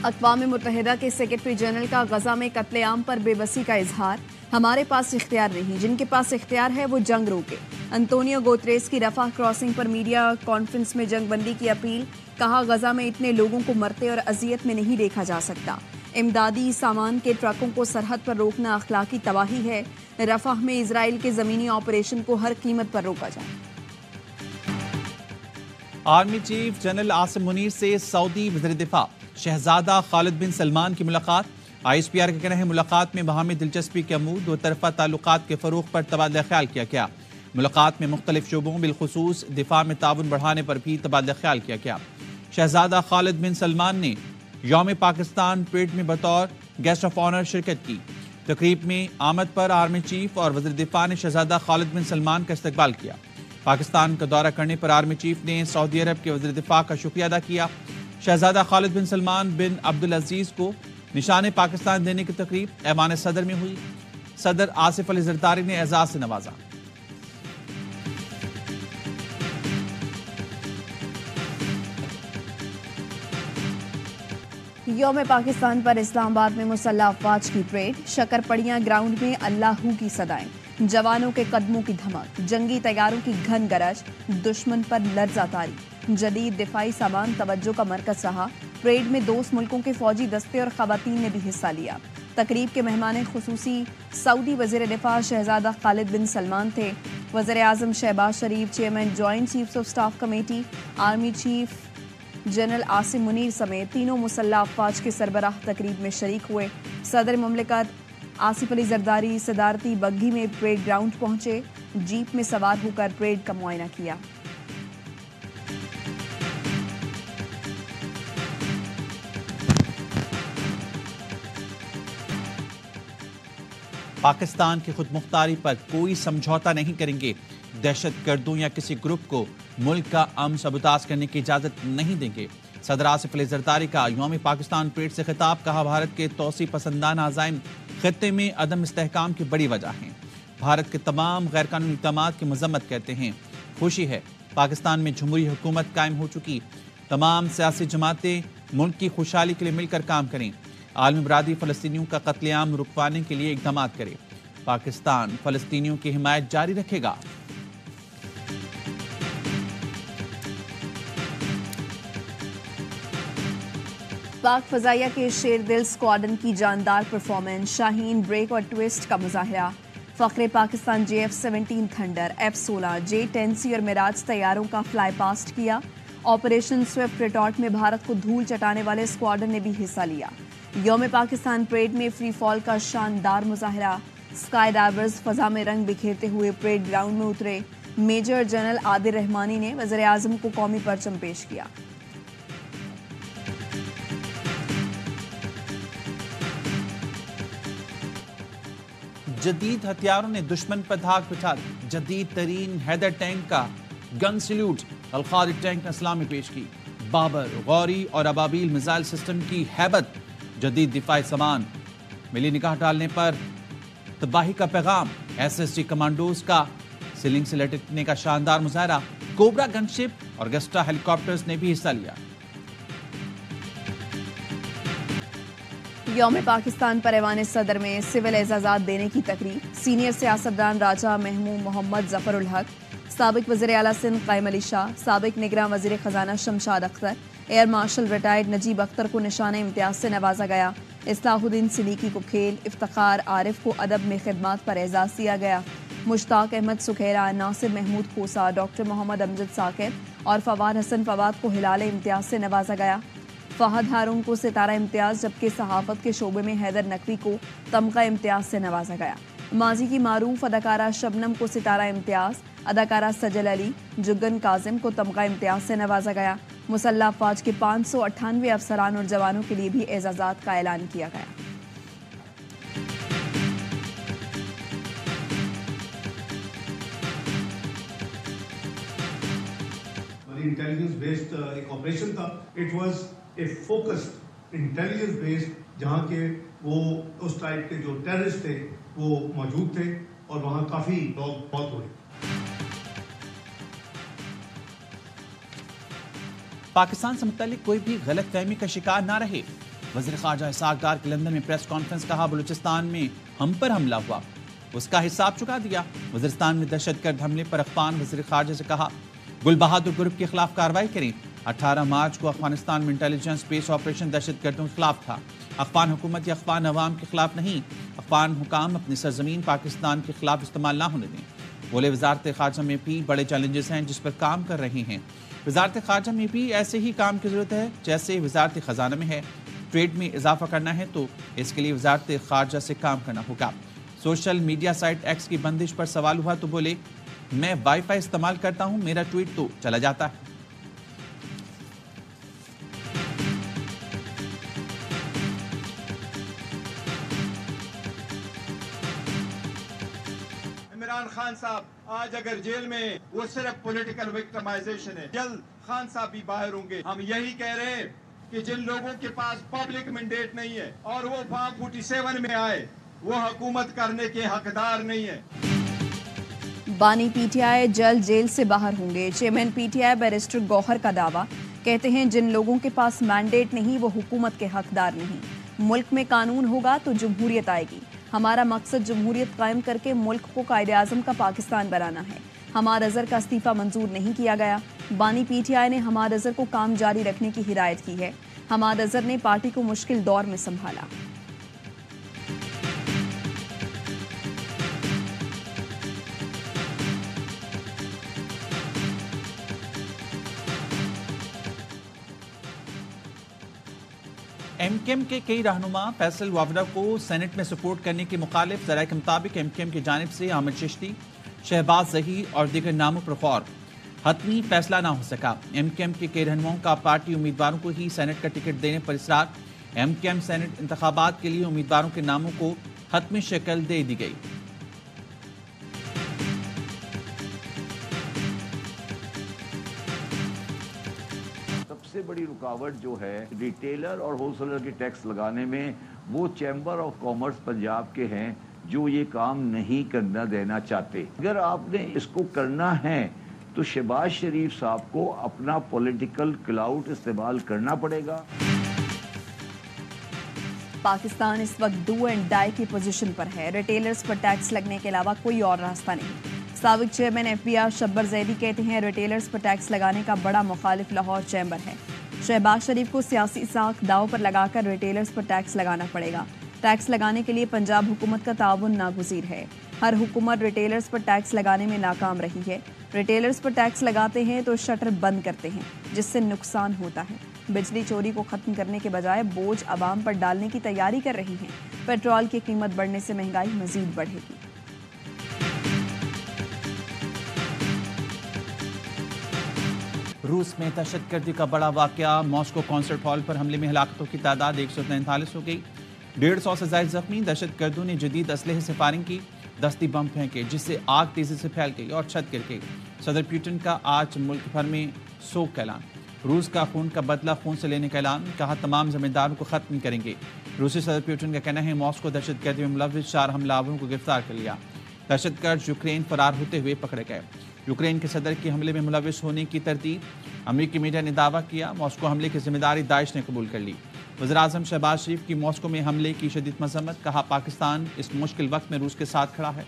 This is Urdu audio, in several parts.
اقوام متحدہ کے سیکرٹری جنرل کا غزہ میں قتل عام پر بے بسی کا اظہار۔ ہمارے پاس اختیار نہیں، جن کے پاس اختیار ہے وہ جنگ روکے۔ انطونیو گوتریس کی رفح کراسنگ پر میڈیا کانفرنس میں جنگ بندی کی اپیل۔ کہا غزہ میں اتنے لوگوں کو مرتے اور اذیت میں نہیں دیکھا جا سکتا۔ امدادی سامان کے ٹرکوں کو سرحد پر روکنا اخلاقی تباہی ہے۔ رفح میں اسرائیل کے زمینی آپریشن کو ہر قیمت پر روکا جائے۔ Army chief general Asim Munir سے سعودی وزیر دفاع شہزادہ خالد بن سلمان کی ملاقات۔ آئی ایس پی آر کا کہنا ہے ملاقات میں باہمی دلچسپی کے عمود دو طرفہ تعلقات کے فروغ پر تبادلہ خیال کیا گیا۔ ملاقات میں مختلف شعبوں بالخصوص دفاع میں تعاون بڑھانے پر بھی تبادلہ خیال کیا گیا۔ شہزادہ خالد بن سلمان نے یوم پاکستان پریڈ میں بطور گیسٹ آف آنر شرکت کی۔ تقریب میں آمد پر آرمی چیف اور وزیر دفاع نے شہزادہ خالد بن سلمان کا استقبال کیا۔ پاکستان کا دورہ کرنے پر آرمی چیف نے سعودی عرب کے وزیر دفاع کا شکریہ ادا کیا۔ شہزادہ خالد بن سلمان بن عبدالعزیز کو نشان پاکستان دینے کی تقریب ایوان صدر میں ہوئی۔ صدر آصف علی زرداری نے اعزاز سے نوازا۔ یوم پاکستان پر اسلام آباد میں مسلح افواج کی پریڈ۔ شکر پڑیاں گراؤنڈ میں اللہ ہو کی صدائیں، جوانوں کے قدموں کی دھمک، جنگی طیاروں کی گھن گرج، دشمن پر لرزہ طاری۔ جدید دفاعی سامان توجہ کا مرکز رہا۔ پریڈ میں دوست ملکوں کے فوجی دستے اور خواتین نے بھی حصہ لیا۔ تقریب کے مہمان خصوصی سعودی وزیر دفاع شہزادہ خالد بن سلمان تھے۔ وزیر اعظم Shehbaz Sharif, chairman joint chiefs of staff committee, army chief general Asim Munir سمیت تینوں مسلح افواج کے سربراہ تقریب میں شریک ہوئے۔ صدر مملکت آصف علی زرداری صدارتی بگھی میں پریڈ گراؤنڈ پہنچے، جیپ میں سوار ہو کر پریڈ کا معائنہ کیا۔ پاکستان کی خود مختاری پر کوئی سمجھوتا نہیں کریں گے۔ دہشت گردوں یا کسی گروپ کو ملک کا امن سبوتاژ کرنے کی اجازت نہیں دیں گے۔ صدر آصف علی زرداری کا یوم پاکستان پریڈ سے خطاب۔ کہا بھارت کے توسیع پسندانہ عزائم خطے میں عدم استحکام کی بڑی وجہ ہیں۔ بھارت کے تمام غیر قانونی اقدامات کی مذمت کرتے ہیں۔ خوشی ہے پاکستان میں جمہوری حکومت قائم ہو چکی۔ تمام سیاسی جماعتیں ملک کی خوشحالی کے لیے مل کر کام کریں۔ عالمی برادری فلسطینیوں کا قتل عام رکوانے کے لیے اقدامات کرے۔ پاکستان فلسطینیوں کی حمایت جاری رکھے گا۔ پاک فضائیہ کے شیر دل اسکواڈن کی جاندار پرفارمنس، شاہین بریک اور ٹوسٹ کا مظاہرہ۔ فخر Pakistan JF-17 thunder, F-16، J-10C اور میراج طیاروں کا فلائی پاسٹ کیا۔ آپریشن سوئفٹ ریٹارٹ میں بھارت کو دھول چٹانے والے اسکواڈن نے بھی حصہ لیا۔ یوم پاکستان پریڈ میں فری فال کا شاندار مظاہرہ۔ اسکائی ڈائیورز فضا میں رنگ بکھیرتے ہوئے پریڈ گراؤنڈ میں اترے۔ میجر جنرل عادل رحمانی نے وزیر اعظم کو قومی پرچم پیش کیا۔ جدید ہتھیاروں نے دشمن پر دھاک بٹھا دی۔ جدید ترین حیدر ٹینک کا گن سلیوٹ الخالد ٹینک نے اسلامی پیش کی۔ بابر، غوری اور ابابیل میزائل سسٹم کی ہیبت، جدید دفاعی سامان، ملی نگاہ ڈالنے پر تباہی کا پیغام، SSG کمانڈوز کا سیلنگ سے لٹکنے کا شاندار مظاہرہ۔ کوبرا گن شپ اور گسٹا ہیلی کاپٹرز نے بھی حصہ لیا۔ یوم پاکستان پر ایوان صدر میں سول اعزازات دینے کی تقریب۔ سینئر سیاستدان راجہ محمود محمد ظفر الحق، سابق وزیر اعلیٰ سندھ قائم علی شاہ، سابق نگراں وزیر خزانہ Shamshad Akhtar, air marshal retired Najib Akhtar کو نشان امتیاز سے نوازا گیا۔ اصلاح الدین صدیقی کو کھیل، افتخار عارف کو ادب میں خدمات پر اعزاز دیا گیا۔ مشتاق احمد سکھیرا، ناصر محمود کھوسا، ڈاکٹر محمد امجد ثاقب اور فواد حسن فواد کو ہلال امتیاز سے نوازا گیا۔ فہد ہارون کو ستارہ امتیاز، جبکہ صحافت کے شعبے میں حیدر نقوی کو تمغہ امتیاز سے نوازا گیا۔ ماضی کی معروف اداکارہ شبنم کو ستارہ امتیاز، اداکارہ سجل علی، جگن کاظم کو تمغہ امتیاز سے نوازا گیا۔ مسلح افواج کے 598 افسران اور جوانوں کے لیے بھی اعزازات کا اعلان کیا گیا۔ انٹیلیجنس بیسڈ ایک آپریشن تھا۔ It was a focused intelligence based, جہاں کے وہ اس ٹائپ کے جو ٹیررسٹ تھے وہ موجود تھے اور وہاں کافی لوگ موت ہوئے۔ پاکستان سے متعلق کوئی بھی غلط فہمی کا شکار نہ رہے۔ وزیر خارجہ اسحاق ڈار کی لندن میں پریس کانفرنس، کہا بلوچستان میں ہم پر حملہ ہوا، اس کا حساب چکا دیا۔ وزیرستان میں دہشت گرد حملے پر افغان وزیر خارجہ سے کہا گل بہادر گروپ کے خلاف کارروائی کریں۔ 18 مارچ کو افغانستان میں انٹیلیجنس بیس آپریشن دہشت گردوں کے خلاف تھا، افغان حکومت یا افغان عوام کے خلاف نہیں۔ افغان حکام اپنی سرزمین پاکستان کے خلاف استعمال نہ ہونے دیں۔ بولے وزارت خارجہ میں بھی بڑے چیلنجز ہیں جس پر کام کر رہے ہیں۔ وزارت خارجہ میں بھی ایسے ہی کام کی ضرورت ہے جیسے وزارت خزانہ میں ہے۔ ٹریڈ میں اضافہ کرنا ہے تو اس کے لیے وزارت خارجہ سے کام کرنا ہوگا۔ سوشل میڈیا سائٹ ایکس کی بندش پر سوال ہوا تو بولے میں وائی فائی استعمال کرتا ہوں، میرا ٹویٹ تو چلا جاتا ہے۔ عمران خان صاحب آج اگر جیل میں وہ صرف پولیٹیکل وکٹمائزیشن ہے، جلد خان صاحب بھی باہر ہوں گے۔ ہم یہی کہہ رہے ہیں کہ جن لوگوں کے پاس پبلک مینڈیٹ نہیں ہے اور وہ فارم 47 میں آئے، وہ حکومت کرنے کے حقدار نہیں ہے۔ بانی پی ٹی آئی جلد جیل سے باہر ہوں گے۔ Chairman P T I barrister Gohar کا دعویٰ، کہتے ہیں جن لوگوں کے پاس مینڈیٹ نہیں وہ حکومت کے حقدار نہیں۔ ملک میں قانون ہوگا تو جمہوریت آئے گی۔ ہمارا مقصد جمہوریت قائم کر کے ملک کو قائد اعظم کا پاکستان بنانا ہے۔ حماد اظہر کا استعفیٰ منظور نہیں کیا گیا۔ بانی پی ٹی آئی نے حماد اظہر کو کام جاری رکھنے کی ہدایت کی ہے۔ حماد اظہر نے پارٹی کو مشکل دور میں سنبھالا۔ ایم کیو ایم کے کئی رہنما فیصل وافدہ کو سینٹ میں سپورٹ کرنے کے مخالف، ذرائع کے مطابق ایم کیو ایم کی جانب سے احمد چشتی، شہباز ظہیر اور دیگر ناموں پر غور، حتمی فیصلہ نہ ہو سکا۔ ایم کیو ایم کے کئی رہنماؤں کا پارٹی امیدواروں کو ہی سینٹ کا ٹکٹ دینے پر اصرار۔ ایم کیو ایم سینٹ انتخابات کے لیے امیدواروں کے ناموں کو حتمی شکل دے دی گئی۔ سب سے بڑی رکاوٹ جو ہے ریٹیلر اور ہول سیلر کے ٹیکس لگانے میں، وہ چیمبر آف کامرس پنجاب کے ہیں جو یہ کام نہیں کرنا دینا چاہتے۔ اگر آپ نے اس کو کرنا ہے تو شہباز شریف صاحب کو اپنا پولیٹیکل کلاؤٹ استعمال کرنا پڑے گا۔ پاکستان اس وقت ڈو اینڈ ڈائی کی پوزیشن پر ہے۔ ریٹیلرز پر ٹیکس لگنے کے علاوہ کوئی اور راستہ نہیں۔ سابق چیئرمین ایف بی آر شبر زیدی کہتے ہیں ریٹیلرز پر ٹیکس لگانے کا بڑا مخالف لاہور چیمبر ہے۔ شہباز شریف کو سیاسی ساکھ داؤ پر لگا کر ریٹیلرز پر ٹیکس لگانا پڑے گا۔ ٹیکس لگانے کے لیے پنجاب حکومت کا تعاون ناگزیر ہے۔ ہر حکومت ریٹیلرز پر ٹیکس لگانے میں ناکام رہی ہے۔ ریٹیلرز پر ٹیکس لگاتے ہیں تو شٹر بند کرتے ہیں جس سے نقصان ہوتا ہے۔ بجلی چوری کو ختم کرنے کے بجائے بوجھ عوام پر ڈالنے کی تیاری کر رہی ہیں۔ پیٹرول کی قیمت بڑھنے سے مہنگائی مزید بڑھے گی۔ روس میں دہشت گردی کا بڑا واقعہ، ماسکو کانسرٹ ہال پر حملے میں ہلاکتوں کی تعداد 143 ہو گئی، 150 سے زائد زخمی۔ دہشت گردوں نے جدید اسلحے سے فائرنگ کی، دستی بم پھینکے جس سے آگ تیزی سے پھیل گئی اور چھت گر گئی۔ صدر پیوٹن کا آج ملک بھر میں سوگ کا اعلان، روس کا خون کا بدلہ خون سے لینے کا اعلان، کہا تمام ذمہ داروں کو ختم کریں گے۔ روسی صدر پیوٹن کا کہنا ہے ماسکو دہشت گردی میں ملوث 4 حملہ آوروں کو گرفتار کر لیا۔ دہشت گرد یوکرین فرار ہوتے ہوئے پکڑے گئے۔ یوکرین کے صدر کے حملے میں ملوث ہونے کی تردید، امریکی میڈیا نے دعویٰ کیا ماسکو حملے کی ذمہ داری داعش نے قبول کر لی۔ وزیراعظم شہباز شریف کی ماسکو میں حملے کی شدید مذمت، کہا پاکستان اس مشکل وقت میں روس کے ساتھ کھڑا ہے۔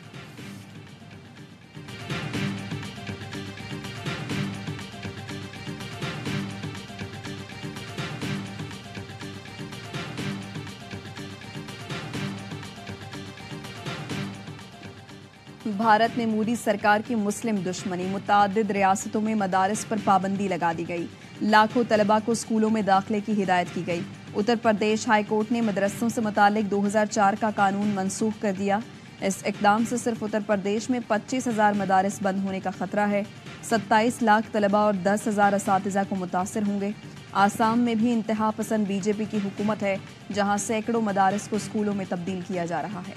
بھارت میں مودی سرکار کی مسلم دشمنی، متعدد ریاستوں میں مدارس پر پابندی لگا دی گئی، لاکھوں طلباء کو اسکولوں میں داخلے کی ہدایت کی گئی۔ اتر پردیش ہائی کورٹ نے مدرسوں سے متعلق 2004 کا قانون منسوخ کر دیا۔ اس اقدام سے صرف اتر پردیش میں 25,000 مدارس بند ہونے کا خطرہ ہے۔ 27 لاکھ طلباء اور 10,000 اساتذہ کو متاثر ہوں گے۔ آسام میں بھی انتہا پسند بی جے پی کی حکومت ہے، جہاں سینکڑوں مدارس کو اسکولوں میں تبدیل کیا جا رہا ہے۔